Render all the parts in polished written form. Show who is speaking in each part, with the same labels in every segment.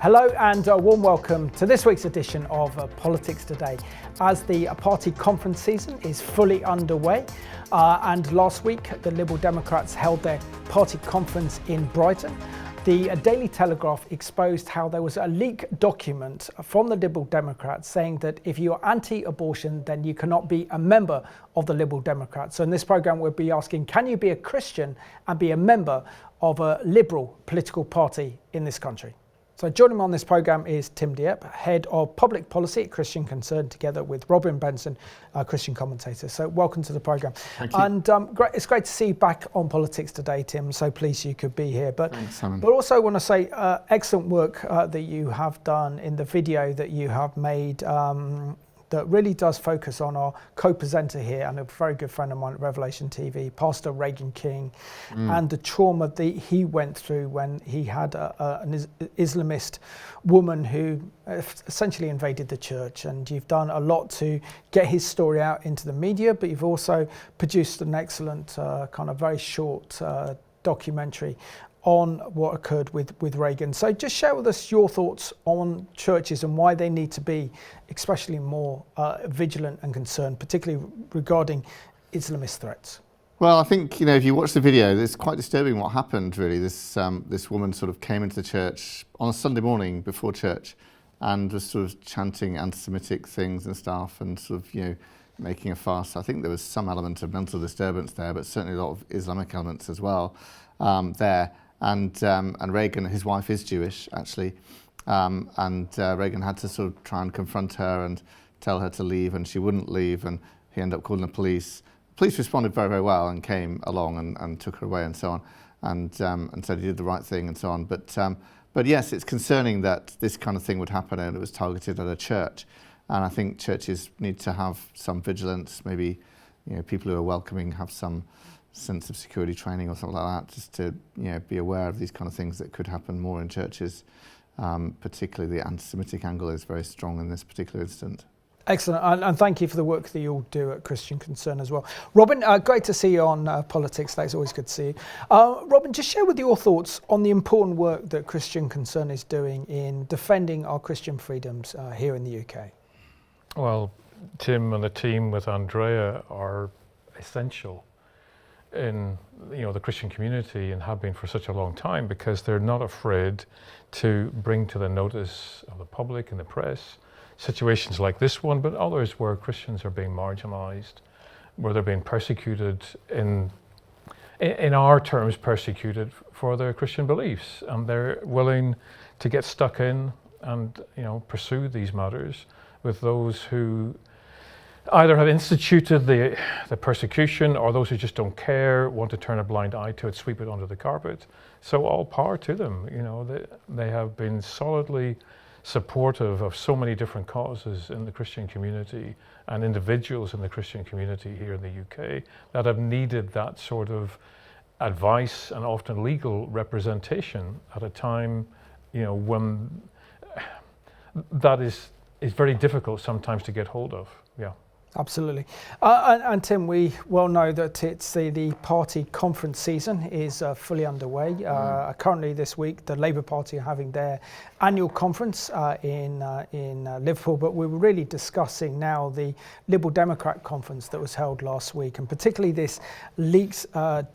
Speaker 1: Hello and a warm welcome to this week's edition of Politics Today. As the party conference season is fully underway, and last week the Liberal Democrats held their party conference in Brighton, the Daily Telegraph exposed how there was a leaked document from the Liberal Democrats saying that if you're anti-abortion, then you cannot be a member of the Liberal Democrats. So in this programme, we'll be asking, can you be a Christian and be a member of a liberal political party in this country? So joining me on this programme is Tim Dieppe, Head of Public Policy at Christian Concern, together with Benson, Christian commentator. So welcome to the programme.
Speaker 2: Thank you.
Speaker 1: And it's great to see you back on Politics Today, Tim. So pleased you could be here.
Speaker 2: Thanks, Simon.
Speaker 1: But also want to say excellent work that you have done in the video that you have made that really does focus on our co-presenter here and a very good friend of mine at Revelation TV, Pastor Reagan King, and the trauma that he went through when he had an Islamist woman who essentially invaded the church. And you've done a lot to get his story out into the media, but you've also produced an excellent kind of very short documentary on what occurred with Reagan. So just share with us your thoughts on churches and why they need to be especially more vigilant and concerned, particularly regarding Islamist threats.
Speaker 2: Well, I think, if you watch the video, it's quite disturbing what happened, really. This woman sort of came into the church on a Sunday morning before church and was sort of chanting anti-Semitic things and stuff and sort of, making a fuss. I think there was some element of mental disturbance there, but certainly a lot of Islamic elements as well there. And Reagan, his wife is Jewish, actually, and Reagan had to sort of try and confront her and tell her to leave, and she wouldn't leave, and he ended up calling the police. The police responded very, very well and came along and took her away and so on, and said he did the right thing and so on. But yes, it's concerning that this kind of thing would happen and it was targeted at a church. And I think churches need to have some vigilance, maybe people who are welcoming have some sense of security training or something like that, just to be aware of these kind of things that could happen more in churches. Particularly the anti-Semitic angle is very strong in this particular instance.
Speaker 1: Excellent, and thank you for the work that you all do at Christian Concern as well. Robin, great to see you on Politics Today. It's always good to see you. Robin, just share with your thoughts on the important work that Christian Concern is doing in defending our Christian freedoms here in the UK.
Speaker 3: Well, Tim and the team with Andrea are essential in the Christian community and have been for such a long time, because they're not afraid to bring to the notice of the public and the press situations like this one, but others where Christians are being marginalized, where they're being persecuted in our terms, persecuted for their Christian beliefs, and they're willing to get stuck in and pursue these matters with those who either have instituted the persecution, or those who just don't care, want to turn a blind eye to it, sweep it under the carpet. So all power to them. They have been solidly supportive of so many different causes in the Christian community and individuals in the Christian community here in the UK that have needed that sort of advice and often legal representation at a time, when that is very difficult sometimes to get hold of. Yeah.
Speaker 1: Absolutely. And Tim, we well know that it's the party conference season is fully underway. Currently this week, the Labour Party are having their annual conference in Liverpool, but we were really discussing now the Liberal Democrat conference that was held last week, and particularly this leaked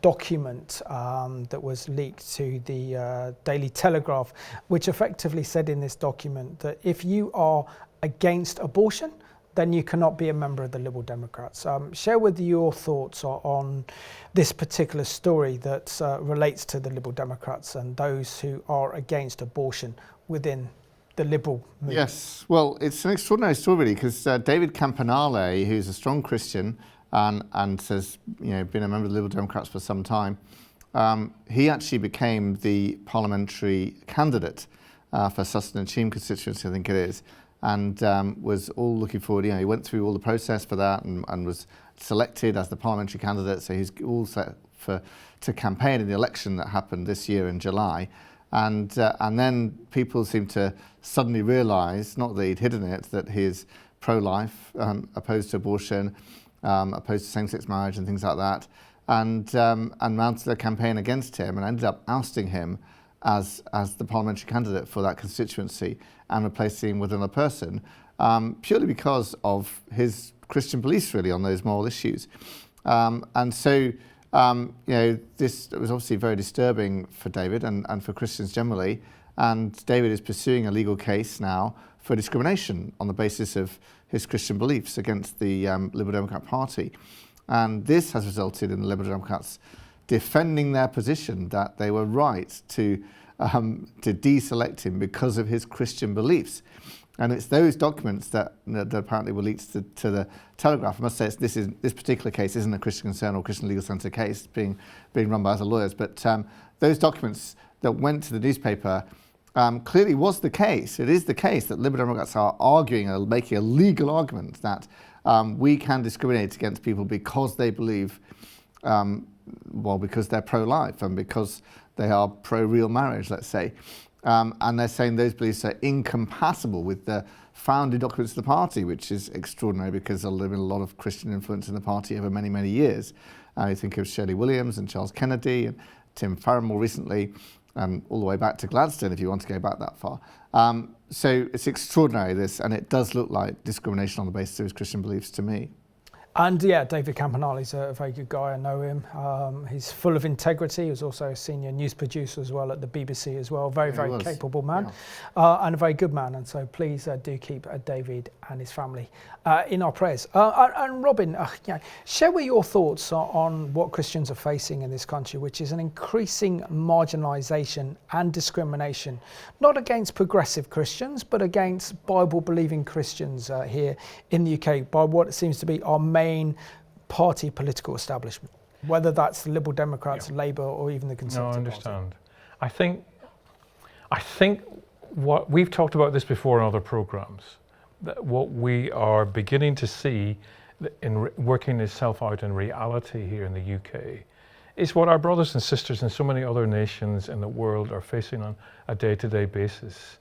Speaker 1: document that was leaked to the Daily Telegraph, which effectively said in this document that if you are against abortion, then you cannot be a member of the Liberal Democrats. Share with your thoughts on this particular story that relates to the Liberal Democrats and those who are against abortion within the Liberal movement.
Speaker 2: Yes, well, it's an extraordinary story, really, because David Campanale, who's a strong Christian and has been a member of the Liberal Democrats for some time, he actually became the parliamentary candidate for Sutton and Cheam constituency, I think it is, and was all looking forward. He went through all the process for that and was selected as the parliamentary candidate. So he's all set to campaign in the election that happened this year in July. And then people seem to suddenly realise, not that he'd hidden it, that he's pro-life, opposed to abortion, opposed to same-sex marriage and things like that, and mounted a campaign against him and ended up ousting him as the parliamentary candidate for that constituency and replacing him with another person, purely because of his Christian beliefs really on those moral issues. And so, this was obviously very disturbing for David and for Christians generally. And David is pursuing a legal case now for discrimination on the basis of his Christian beliefs against the Liberal Democrat Party. And this has resulted in the Liberal Democrats defending their position that they were right to deselect him because of his Christian beliefs. And it's those documents that apparently were leaked to the Telegraph. I must say this particular case isn't a Christian Concern or Christian Legal Centre case being run by other lawyers, but those documents that went to the newspaper clearly was the case. It is the case that Liberal Democrats are arguing and making a legal argument that we can discriminate against people because they believe, because they're pro-life and because they are pro-real marriage, let's say. And they're saying those beliefs are incompatible with the founding documents of the party, which is extraordinary because there's been a lot of Christian influence in the party over many, many years. I think of Shirley Williams and Charles Kennedy and Tim Farron more recently, and all the way back to Gladstone if you want to go back that far. So it's extraordinary, this, and it does look like discrimination on the basis of his Christian beliefs to me.
Speaker 1: And yeah, David Campanelli's a very good guy. I know him. He's full of integrity. He was also a senior news producer as well at the BBC as well. Very capable man, and a very good man. And so please do keep David and his family in our prayers. And Robin, share with your thoughts on what Christians are facing in this country, which is an increasing marginalisation and discrimination, not against progressive Christians, but against Bible-believing Christians here in the UK by what seems to be our main party political establishment, whether that's the Liberal Democrats, Labour, or even the Conservative
Speaker 3: Party. No, I understand. I think what we've talked about this before in other programmes, that what we are beginning to see in working itself out in reality here in the UK is what our brothers and sisters in so many other nations in the world are facing on a day-to-day basis,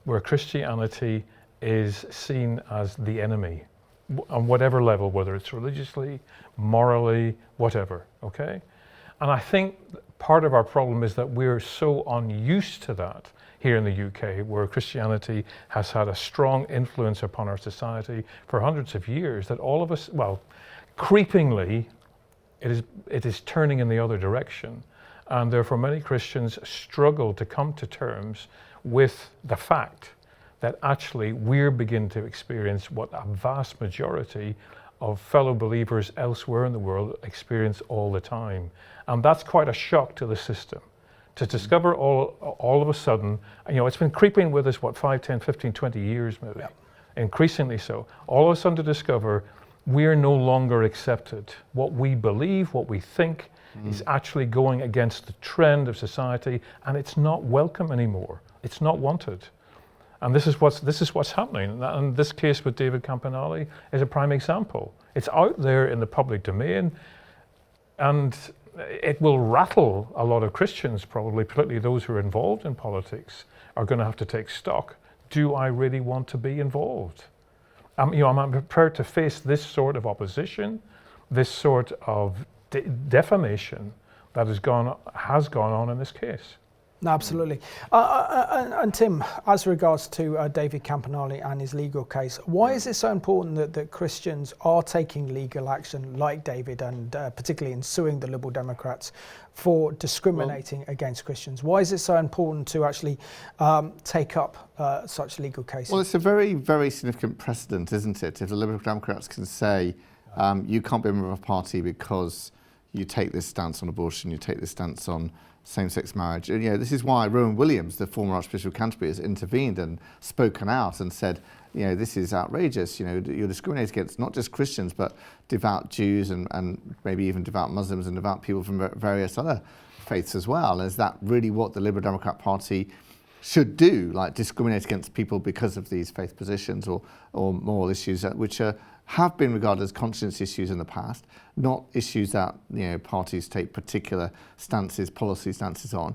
Speaker 3: where Christianity is seen as the enemy on whatever level, whether it's religiously, morally, whatever, okay? And I think part of our problem is that we're so unused to that here in the UK, where Christianity has had a strong influence upon our society for hundreds of years, that all of us, creepingly, it is turning in the other direction. And therefore many Christians struggle to come to terms with the fact that actually we're beginning to experience what a vast majority of fellow believers elsewhere in the world experience all the time. And that's quite a shock to the system. To discover all of a sudden, it's been creeping with us, 5, 10, 15, 20 years maybe, increasingly so. All of a sudden to discover we're no longer accepted. What we believe, what we think is actually going against the trend of society, and it's not welcome anymore. It's not wanted. And this is what's happening. And this case with David Campanelli is a prime example. It's out there in the public domain, and it will rattle a lot of Christians, probably, particularly those who are involved in politics, are going to have to take stock. Do I really want to be involved? I'm prepared to face this sort of opposition, this sort of defamation that has gone on in this case.
Speaker 1: Absolutely. And Tim, as regards to David Campanelli and his legal case, why is it so important that Christians are taking legal action like David, and particularly in suing the Liberal Democrats for discriminating against Christians? Why is it so important to actually take up such legal cases?
Speaker 2: Well, it's a very, very significant precedent, isn't it? If the Liberal Democrats can say you can't be a member of a party because you take this stance on abortion, you take this stance on same-sex marriage. And, this is why Rowan Williams, the former Archbishop of Canterbury, has intervened and spoken out and said, this is outrageous. You're discriminating against not just Christians, but devout Jews and maybe even devout Muslims and devout people from various other faiths as well. Is that really what the Liberal Democrat Party should do, like discriminate against people because of these faith positions or moral issues which have been regarded as conscience issues in the past, not issues that parties take particular policy stances on.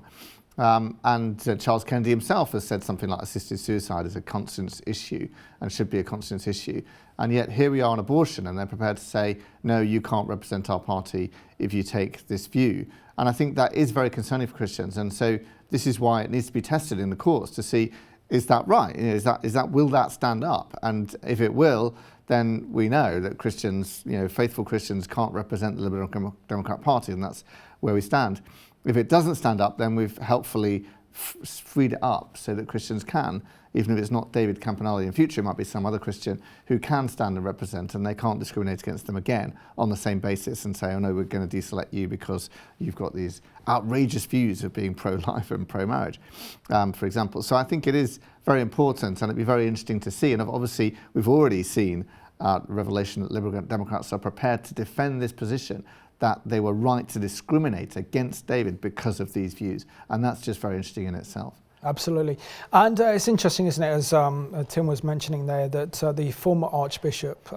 Speaker 2: And Charles Kennedy himself has said something like assisted suicide is a conscience issue and should be a conscience issue. And yet here we are on abortion, and they're prepared to say, no, you can't represent our party if you take this view. And I think that is very concerning for Christians. And so this is why it needs to be tested in the courts to see, is that right? Will that stand up? And if it will, then we know that Christians, faithful Christians can't represent the Liberal Democrat Party, and that's where we stand. If it doesn't stand up, then we've helpfully freed it up so that Christians can, even if it's not David Campanelli in future, it might be some other Christian who can stand and represent, and they can't discriminate against them again on the same basis and say, oh no, we're going to deselect you because you've got these outrageous views of being pro-life and pro-marriage, for example. So I think it is very important, and it'd be very interesting to see, and obviously we've already seen revelation that Liberal Democrats are prepared to defend this position, that they were right to discriminate against David because of these views. And that's just very interesting in itself.
Speaker 1: Absolutely. And it's interesting, isn't it, as Tim was mentioning there, that the former Archbishop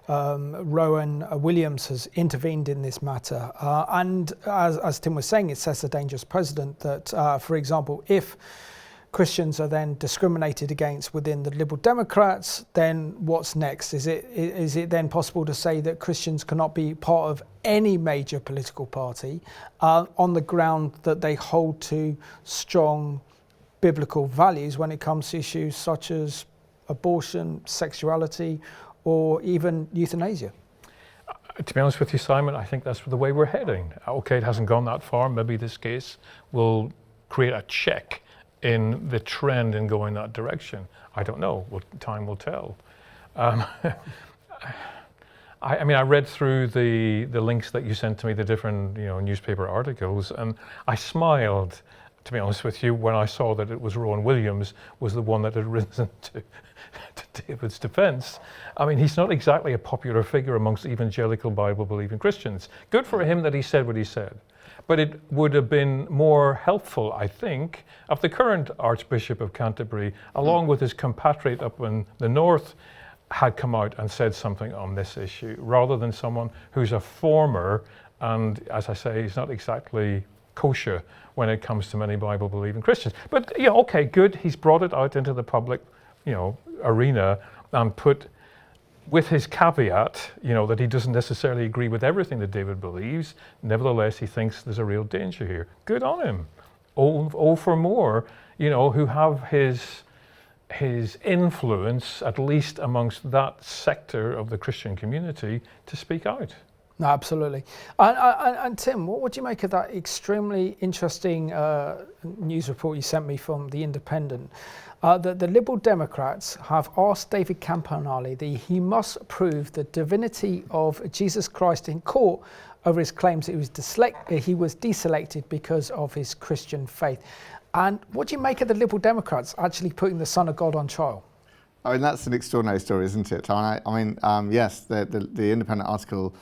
Speaker 1: Rowan Williams has intervened in this matter. And as Tim was saying, it sets a dangerous precedent that, for example, if Christians are then discriminated against within the Liberal Democrats, then what's next? Is it then possible to say that Christians cannot be part of any major political party on the ground that they hold to strong biblical values when it comes to issues such as abortion, sexuality, or even euthanasia?
Speaker 3: To be honest with you, Simon, I think that's the way we're heading. Okay, it hasn't gone that far. Maybe this case will create a check in the trend in going that direction. I don't know. Time will tell. I read through the links that you sent to me, the different newspaper articles, and I smiled, to be honest with you, when I saw that it was Rowan Williams was the one that had risen to David's defense. I mean, he's not exactly a popular figure amongst evangelical Bible-believing Christians. Good for him that he said what he said. But it would have been more helpful, I think, if the current Archbishop of Canterbury, along with his compatriot up in the north, had come out and said something on this issue, rather than someone who's a former, and as I say, he's not exactly kosher when it comes to many Bible-believing Christians. But okay, good. He's brought it out into the public, arena and put, with his caveat, that he doesn't necessarily agree with everything that David believes. Nevertheless, he thinks there's a real danger here. Good on him. Oh for more, who have his influence, at least amongst that sector of the Christian community, to speak out.
Speaker 1: No, absolutely. And Tim, what would you make of that extremely interesting news report you sent me from The Independent? That the Liberal Democrats have asked David Campanelli that he must prove the divinity of Jesus Christ in court over his claims that he was deselected because of his Christian faith. And what do you make of the Liberal Democrats actually putting the Son of God on trial?
Speaker 2: I mean, that's an extraordinary story, isn't it? Yes, the Independent article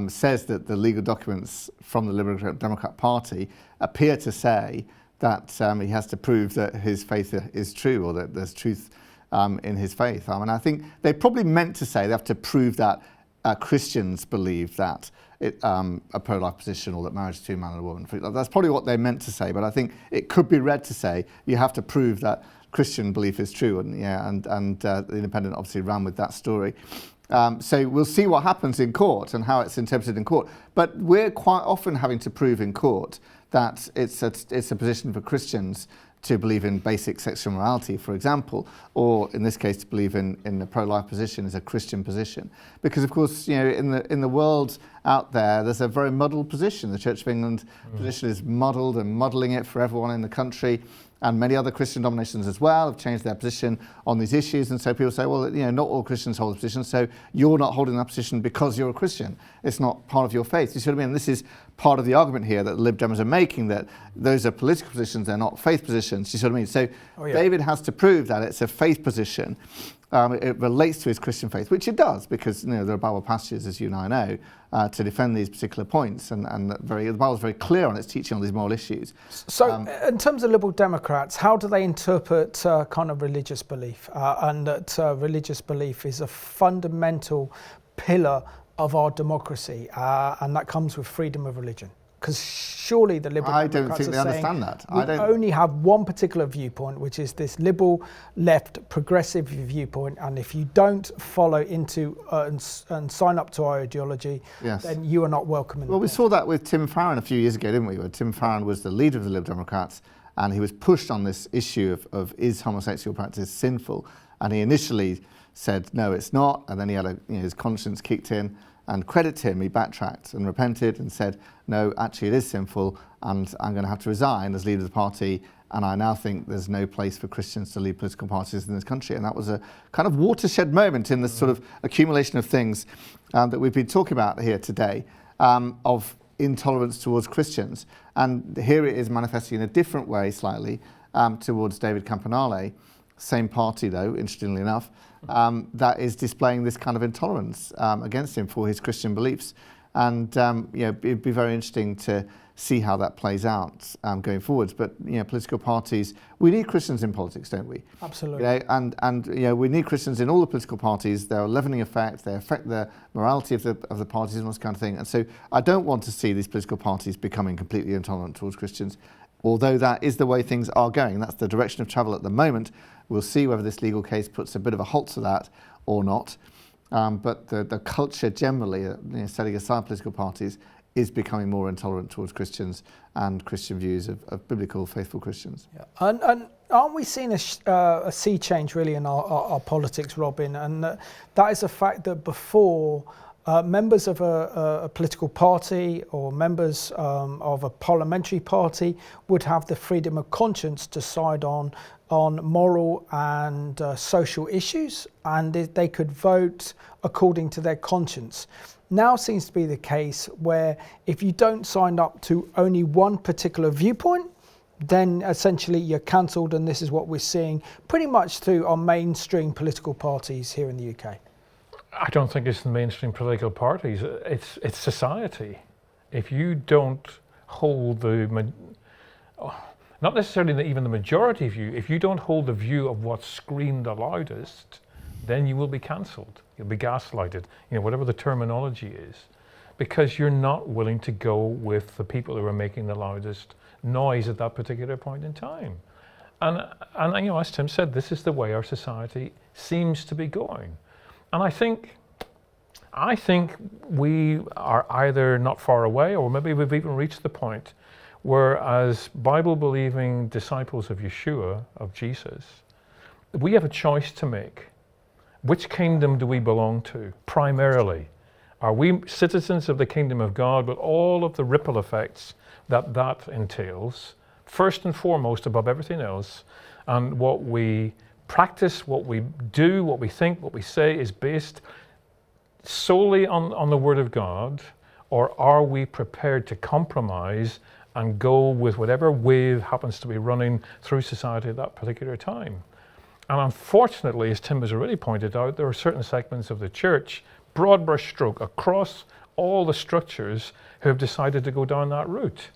Speaker 2: says that the legal documents from the Liberal Democrat Party appear to say that he has to prove that his faith is true, or that there's truth in his faith. I think they probably meant to say they have to prove that Christians believe that a pro-life position, or that marriage is to a man and a woman. That's probably what they meant to say, but I think it could be read to say you have to prove that Christian belief is true, and the Independent obviously ran with that story. So we'll see what happens in court and how it's interpreted in court. But we're quite often having to prove in court that it's a position for Christians to believe in basic sexual morality, for example, or in this case to believe in the pro-life position is a Christian position. Because of course, in the world out there, there's a very muddled position. The Church of England position is muddled, and muddling it for everyone in the country. And many other Christian denominations as well have changed their position on these issues. And so people say, well, not all Christians hold the position, so you're not holding that position because you're a Christian. It's not part of your faith. You see what I mean? This is part of the argument here that the Lib Dems are making, that those are political positions, they're not faith positions. You see what I mean? So David has to prove that it's a faith position. It relates to his Christian faith, which it does, because there are Bible passages, as you and I know, to defend these particular points, and the Bible is very clear on its teaching on these moral issues.
Speaker 1: So, in terms of Liberal Democrats, how do they interpret kind of religious belief, and that religious belief is a fundamental pillar of our democracy, and that comes with freedom of religion? Because surely the Liberal
Speaker 2: I
Speaker 1: Democrats
Speaker 2: don't think they
Speaker 1: are saying
Speaker 2: understand that.
Speaker 1: we only have one particular viewpoint, which is this liberal, left, progressive viewpoint, and if you don't follow into and sign up to our ideology, then you are not welcome.
Speaker 2: Well, we saw that with Tim Farron a few years ago, didn't we? Where Tim Farron was the leader of the Liberal Democrats, and he was pushed on this issue of is homosexual practice sinful, and he initially said no, it's not, and then he had his conscience kicked in. And credit to him, he backtracked and repented and said, no, actually it is sinful, and I'm going to have to resign as leader of the party, and I now think there's no place for Christians to lead political parties in this country. And that was a kind of watershed moment in this sort of accumulation of things that we've been talking about here today, of intolerance towards Christians. And here it is manifesting in a different way slightly towards David Campanale, same party though, interestingly enough, that is displaying this kind of intolerance against him for his Christian beliefs. And it'd be very interesting to see how that plays out going forwards. But political parties, we need Christians in politics, don't we?
Speaker 1: Absolutely.
Speaker 2: And we need Christians in all the political parties. They're a leavening effect. They affect the morality of the parties and all this kind of thing. And so I don't want to see these political parties becoming completely intolerant towards Christians, although that is the way things are going. That's the direction of travel at the moment. We'll see whether this legal case puts a bit of a halt to that or not. But the culture generally, setting aside political parties, is becoming more intolerant towards Christians and Christian views of biblical, faithful Christians.
Speaker 1: Yeah. And aren't we seeing a sea change really in our politics, Robin? And that is the fact that before, members of a political party or members of a parliamentary party would have the freedom of conscience to decide on moral and social issues, and they could vote according to their conscience. Now seems to be the case where if you don't sign up to only one particular viewpoint, then essentially you're cancelled, and this is what we're seeing pretty much through our mainstream political parties here in the UK.
Speaker 3: I don't think it's the mainstream political parties, it's society. If you don't hold not necessarily even the majority view, if you don't hold the view of what's screamed the loudest, then you will be cancelled. You'll be gaslighted, whatever the terminology is, because you're not willing to go with the people who are making the loudest noise at that particular point in time. And as Tim said, this is the way our society seems to be going. And I think we are either not far away, or maybe we've even reached the point where, as Bible-believing disciples of Yeshua, of Jesus, we have a choice to make. Which kingdom do we belong to, primarily? Are we citizens of the kingdom of God with all of the ripple effects that entails, first and foremost above everything else, and what we practice, what we do, what we think, what we say is based solely on the Word of God, or are we prepared to compromise and go with whatever wave happens to be running through society at that particular time? And unfortunately, as Tim has already pointed out, there are certain segments of the church, broad brush stroke, across all the structures, who have decided to go down that route.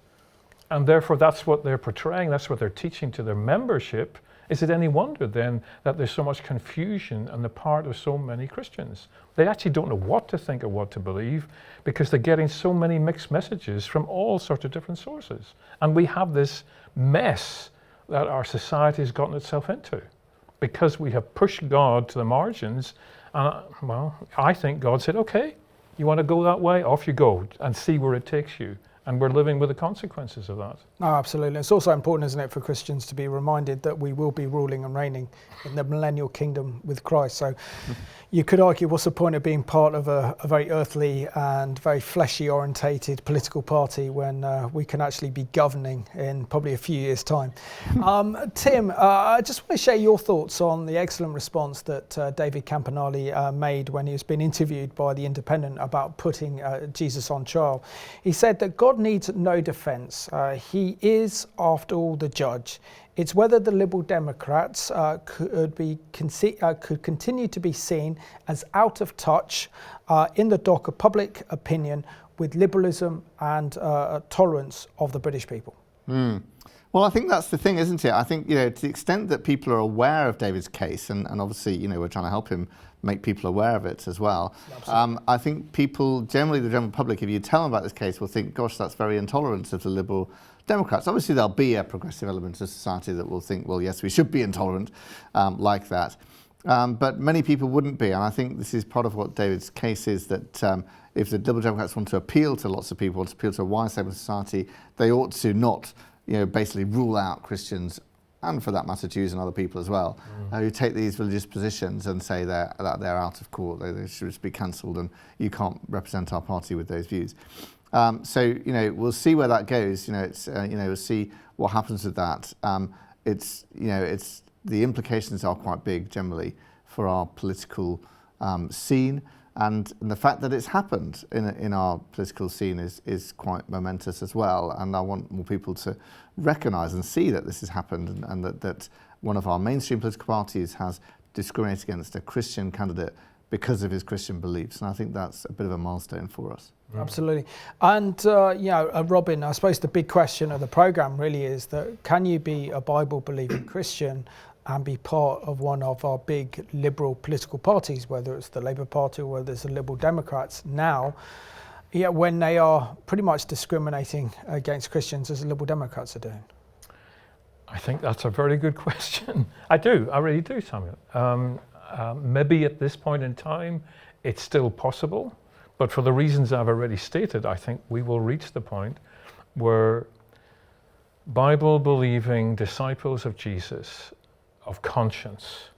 Speaker 3: And therefore, that's what they're portraying, that's what they're teaching to their membership. Is it any wonder then that there's so much confusion on the part of so many Christians? They actually don't know what to think or what to believe, because they're getting so many mixed messages from all sorts of different sources. And we have this mess that our society has gotten itself into, because we have pushed God to the margins. I think God said, okay, you want to go that way? Off you go, and see where it takes you. And we're living with the consequences of that.
Speaker 1: Oh, absolutely. It's also important, isn't it, for Christians to be reminded that we will be ruling and reigning in the millennial kingdom with Christ. So you could argue, what's the point of being part of a very earthly and very fleshy orientated political party when we can actually be governing in probably a few years' time? Tim, I just want to share your thoughts on the excellent response that David Campanale made when he was being interviewed by The Independent about putting Jesus on trial. He said that God needs no defence. He is, after all, the judge. It's whether the Liberal Democrats could continue to be seen as out of touch in the dock of public opinion with liberalism and tolerance of the British people.
Speaker 2: Well, I think that's the thing, isn't it? I think, to the extent that people are aware of David's case, and obviously, we're trying to help him make people aware of it as well. I think people, generally the general public, if you tell them about this case, will think, gosh, that's very intolerant of the Liberal Democrats. Obviously, there'll be a progressive element of society that will think, well, yes, we should be intolerant like that. But many people wouldn't be, and I think this is part of what David's case is, that if the Liberal Democrats want to appeal to lots of people, want to appeal to a wide segment of society, they ought to not basically rule out Christians, and for that matter Jews and other people as well, who take these religious positions and say that they're out of court, they should just be cancelled, and you can't represent our party with those views. So we'll see where that goes. We'll see what happens with that. It's the implications are quite big generally for our political scene. And the fact that it's happened in our political scene is quite momentous as well. And I want more people to recognise and see that this has happened, and that one of our mainstream political parties has discriminated against a Christian candidate because of his Christian beliefs. And I think that's a bit of a milestone for us.
Speaker 1: Absolutely. And, Robin, I suppose the big question of the programme really is that can you be a Bible-believing Christian and be part of one of our big liberal political parties, whether it's the Labour Party or whether it's the Liberal Democrats now, when they are pretty much discriminating against Christians as the Liberal Democrats are doing?
Speaker 3: I think that's a very good question. I really do, Samuel. Maybe at this point in time, it's still possible, but for the reasons I've already stated, I think we will reach the point where Bible-believing disciples of Jesus, of conscience,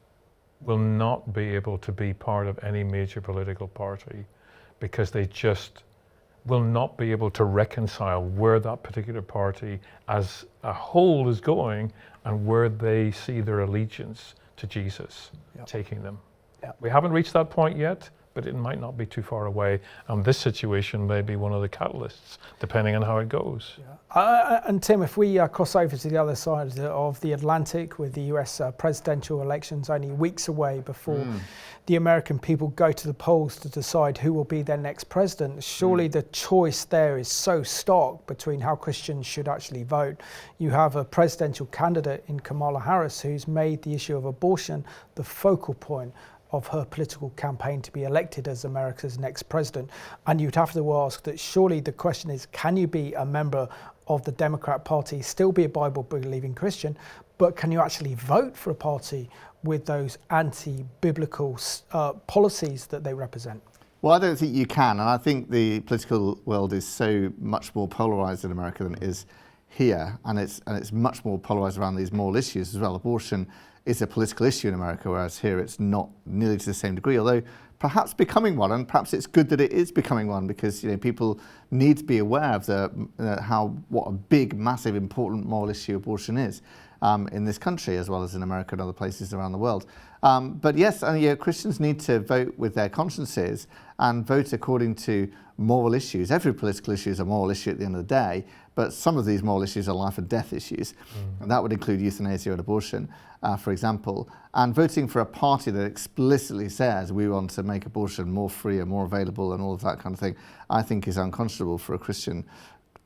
Speaker 3: will not be able to be part of any major political party, because they just will not be able to reconcile where that particular party as a whole is going and where they see their allegiance to Jesus taking them. We haven't reached that point yet, but it might not be too far away. And this situation may be one of the catalysts, depending on how it goes.
Speaker 1: And Tim, if we cross over to the other side of the Atlantic, with the US presidential elections only weeks away before the American people go to the polls to decide who will be their next president, surely the choice there is so stark between how Christians should actually vote. You have a presidential candidate in Kamala Harris who's made the issue of abortion the focal point of her political campaign to be elected as America's next president. And you'd have to ask that surely the question is, can you be a member of the Democrat Party, still be a Bible-believing Christian, but can you actually vote for a party with those anti-biblical policies that they represent?
Speaker 2: Well, I don't think you can, and I think the political world is so much more polarised in America than it is here, and it's much more polarised around these moral issues as well. Abortion is a political issue in America, whereas here it's not nearly to the same degree, although perhaps becoming one, and perhaps it's good that it is becoming one, because people need to be aware of what a big, massive, important moral issue abortion is in this country, as well as in America and other places around the world. But yes, Christians need to vote with their consciences and vote according to moral issues. Every political issue is a moral issue at the end of the day, but some of these moral issues are life and death issues. And that would include euthanasia and abortion, for example. And voting for a party that explicitly says we want to make abortion more free and more available and all of that kind of thing, I think is unconscionable for a Christian,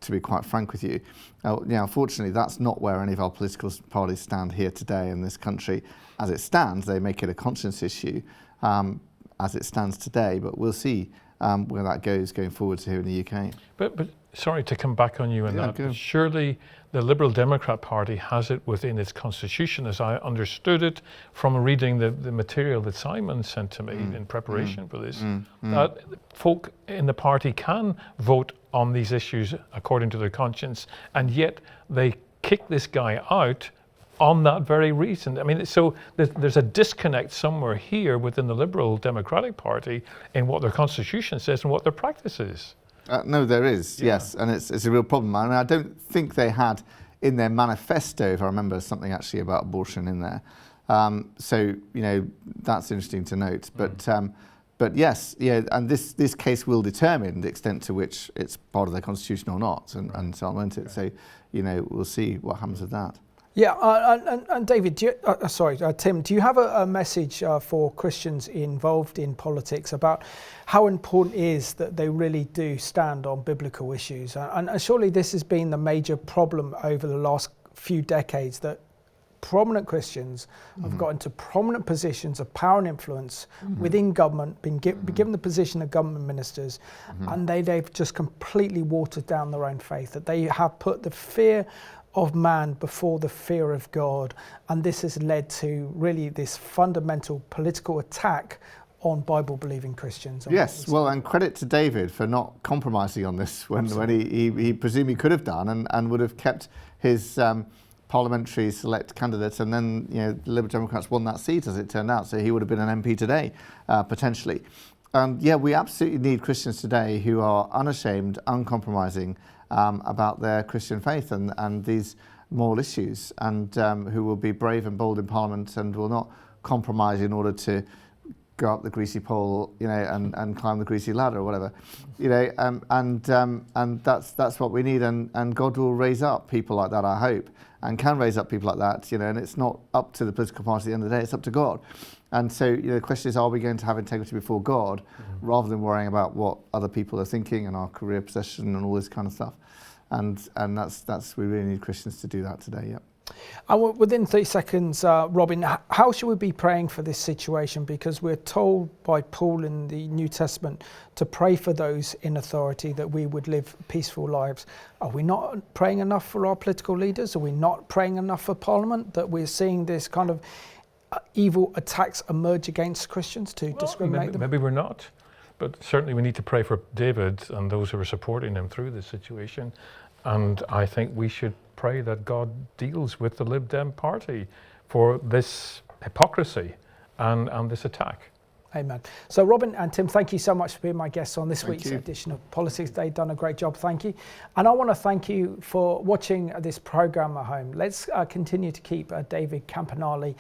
Speaker 2: to be quite frank with you. Unfortunately, that's not where any of our political parties stand here today in this country. As it stands, they make it a conscience issue as it stands today, but we'll see where that goes going forward here in the UK.
Speaker 3: But sorry to come back on you on that, but surely the Liberal Democrat Party has it within its constitution, as I understood it from reading the material that Simon sent to me in preparation for this, that folk in the party can vote on these issues according to their conscience, and yet they kick this guy out on that very reason. I mean, so there's a disconnect somewhere here within the Liberal Democratic Party in what their constitution says and what their practice is.
Speaker 2: No, there is, yes, and it's a real problem. I mean, I don't think they had in their manifesto, if I remember, something actually about abortion in there. So, that's interesting to note. But yes, and this case will determine the extent to which it's part of their constitution or not, and so on, won't it? So, we'll see what happens with that.
Speaker 1: Yeah, and David, Tim, do you have a message for Christians involved in politics about how important it is that they really do stand on biblical issues? And surely this has been the major problem over the last few decades that prominent Christians have got into prominent positions of power and influence within government, been given the position of government ministers, and they've just completely watered down their own faith, that they have put the fear of man before the fear of God. And this has led to really this fundamental political attack on Bible-believing Christians.
Speaker 2: Yes, well, and credit to David for not compromising on this when he presumably could have done and would have kept his parliamentary select candidate, and then the Liberal Democrats won that seat as it turned out, so he would have been an MP today, potentially. And yeah, we absolutely need Christians today who are unashamed, uncompromising about their Christian faith and these moral issues, and who will be brave and bold in Parliament and will not compromise in order to go up the greasy pole, and climb the greasy ladder or whatever, and that's what we need, and God will raise up people like that, I hope, and can raise up people like that, and it's not up to the political party at the end of the day, it's up to God. And so the question is, are we going to have integrity before God rather than worrying about what other people are thinking and our career possession and all this kind of stuff? And that's we really need Christians to do that today. Yep.
Speaker 1: And within 30 seconds, Robin, how should we be praying for this situation? Because we're told by Paul in the New Testament to pray for those in authority, that we would live peaceful lives. Are we not praying enough for our political leaders? Are we not praying enough for Parliament, that we're seeing this kind of evil attacks emerge against Christians to discriminate them?
Speaker 3: Maybe we're not. But certainly we need to pray for David and those who are supporting him through this situation. And I think we should pray that God deals with the Lib Dem party for this hypocrisy and this attack.
Speaker 1: Amen. So Robin and Tim, thank you so much for being my guests on this week's
Speaker 2: you.
Speaker 1: edition of Politics Today. Done a great job, thank you. And I want to thank you for watching this programme at home. Let's continue to keep David Campanale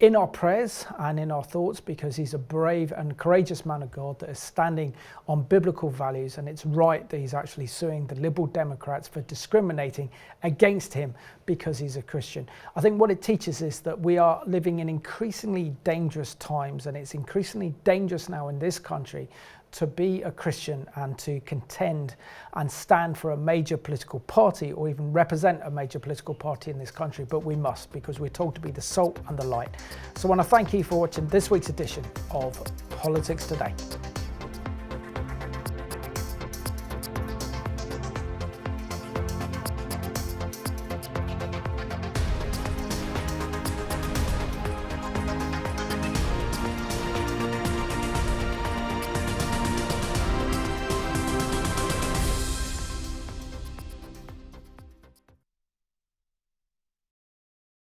Speaker 1: in our prayers and in our thoughts, because he's a brave and courageous man of God that is standing on biblical values, and it's right that he's actually suing the Liberal Democrats for discriminating against him because he's a Christian. I think what it teaches is that we are living in increasingly dangerous times, and it's increasingly dangerous now in this country to be a Christian and to contend and stand for a major political party or even represent a major political party in this country, but we must, because we're told to be the salt and the light. So I want to thank you for watching this week's edition of Politics Today.